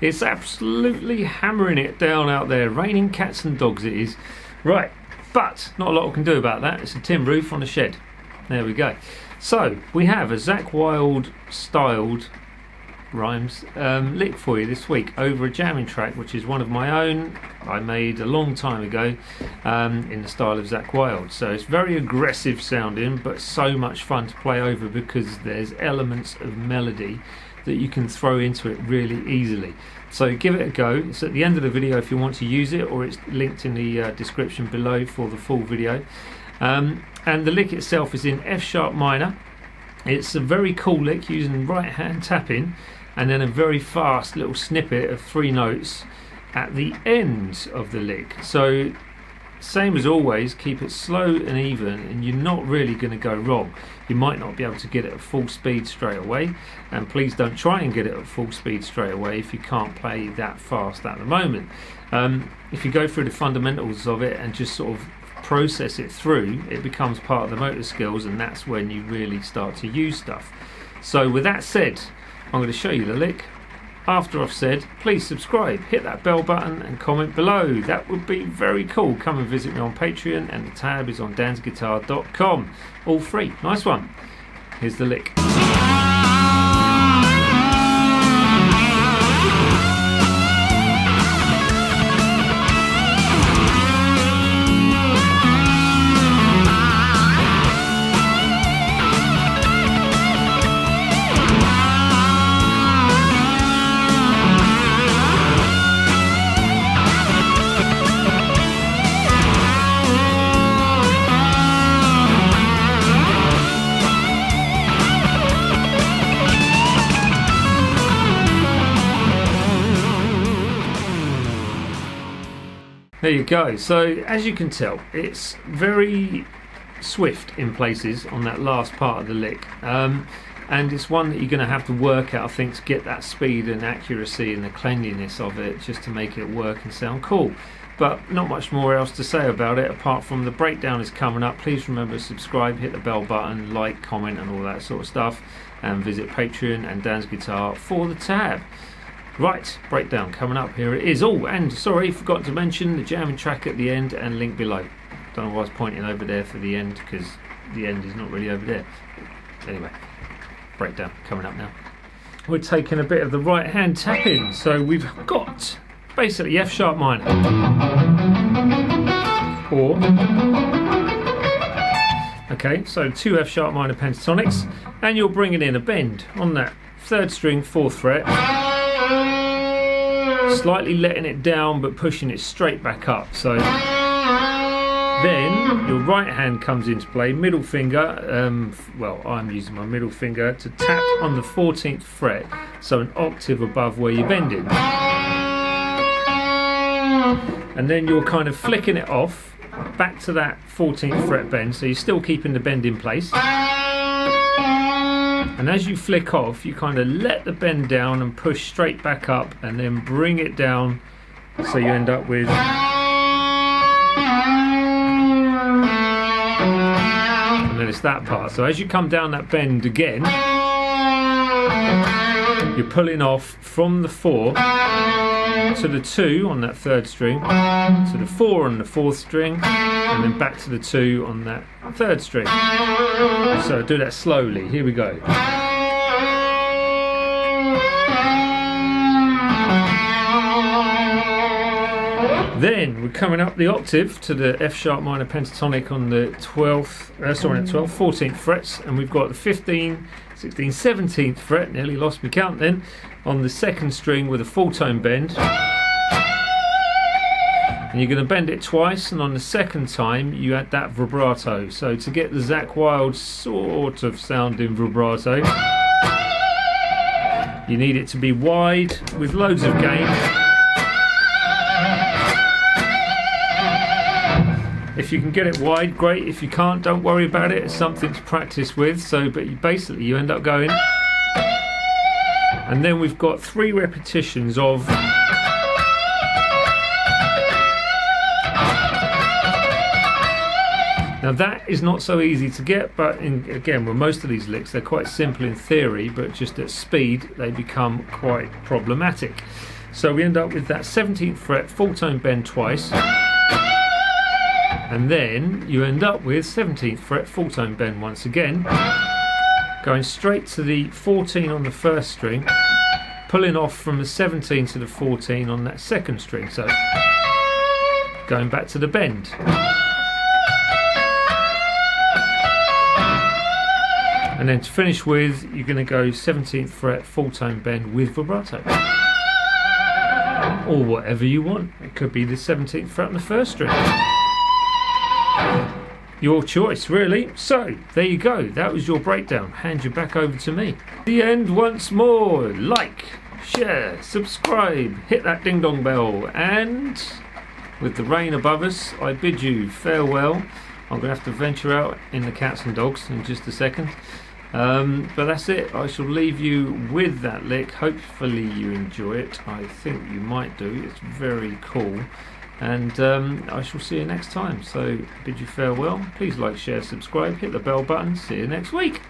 It's absolutely hammering it down out there. Raining cats and dogs it is. Right, but not a lot we can do about that. It's a tin roof on a shed. There we go. So we have a Zakk Wylde styled rhymes lick for you this week over a jamming track, which is one of my own I made a long time ago in the style of Zakk Wylde. So it's very aggressive sounding, but so much fun to play over because there's elements of melody that you can throw into it really easily. So give it a go. It's at the end of the video if you want to use it, or it's linked in the description below for the full video. And the lick itself is in F sharp minor. It's a very cool lick using right hand tapping, and then a very fast little snippet of 3 notes at the end of the lick. So same as always, keep it slow and even, and you're not really going to go wrong. You might not be able to get it at full speed straight away, and please don't try and get it at full speed straight away if you can't play that fast at the moment. If you go through the fundamentals of it and just sort of process it through, it becomes part of the motor skills, and that's when you really start to use stuff. So with that said, I'm going to show you the lick. After I've said, please subscribe, hit that bell button and comment below. That would be very cool. Come and visit me on Patreon, and the tab is on dansguitar.com. All free. Nice one. Here's the lick. There you go. So as you can tell, it's very swift in places on that last part of the lick, and it's one that you're going to have to work out, I think, to get that speed and accuracy and the cleanliness of it, just to make it work and sound cool. But not much more else to say about it apart from the breakdown is coming up. Please remember to subscribe, hit the bell button, like, comment and all that sort of stuff, and visit Patreon and Dan's Guitar for the tab. Right, breakdown coming up. Here it is. Oh, and sorry, forgot to mention the jamming track at the end and link below. Don't know why I was pointing over there for the end, because the end is not really over there. Anyway, breakdown coming up now. We're taking a bit of the right hand tapping. So we've got basically F sharp minor, or okay, so 2 F sharp minor pentatonics, and you're bringing in a bend on that 3rd string, 4th fret. Slightly letting it down but pushing it straight back up. So then your right hand comes into play, middle finger, well, I'm using my middle finger to tap on the 14th fret, so an octave above where you're bending. And then you're kind of flicking it off back to that 14th fret bend, so you're still keeping the bend in place. And as you flick off, you kind of let the bend down and push straight back up, and then bring it down, so you end up with, and then it's that part. So as you come down that bend again, you're pulling off from the 4 to the 2 on that 3rd string, to the 4 on the 4th string, and then back to the 2 on that 3rd string. So do that slowly. Here we go. Then we're coming up the octave to the F sharp minor pentatonic on the 14th frets, and we've got the 15th, 16th, 17th fret, nearly lost my count then, on the 2nd string with a full tone bend. And you're going to bend it twice, and on the 2nd time you add that vibrato. So to get the Zakk Wylde sort of sounding vibrato, you need it to be wide with loads of gain. If you can get it wide, great. If you can't, don't worry about it. It's something to practice with. So, but basically you end up going, and then we've got 3 repetitions of Now that is not so easy to get, but again, with most of these licks, they're quite simple in theory, but just at speed they become quite problematic. So we end up with that 17th fret full tone bend twice, and then you end up with 17th fret full tone bend once again, going straight to the 14 on the first string, pulling off from the 17 to the 14 on that second string, so going back to the bend. And then to finish with, you're going to go 17th fret full tone bend with vibrato, or whatever you want. It could be the 17th fret on the first string. Your choice, really. So there you go, that was your breakdown. Hand you back over to me. The end once more. Like, share, subscribe, hit that ding dong bell, and with the rain above us, I bid you farewell. I'm going to have to venture out in the cats and dogs in just a second, but that's it. I shall leave you with that lick. Hopefully you enjoy it. I think you might do. It's very cool. And I shall see you next time. So bid you farewell. Please like, share, subscribe, hit the bell button. See you next week.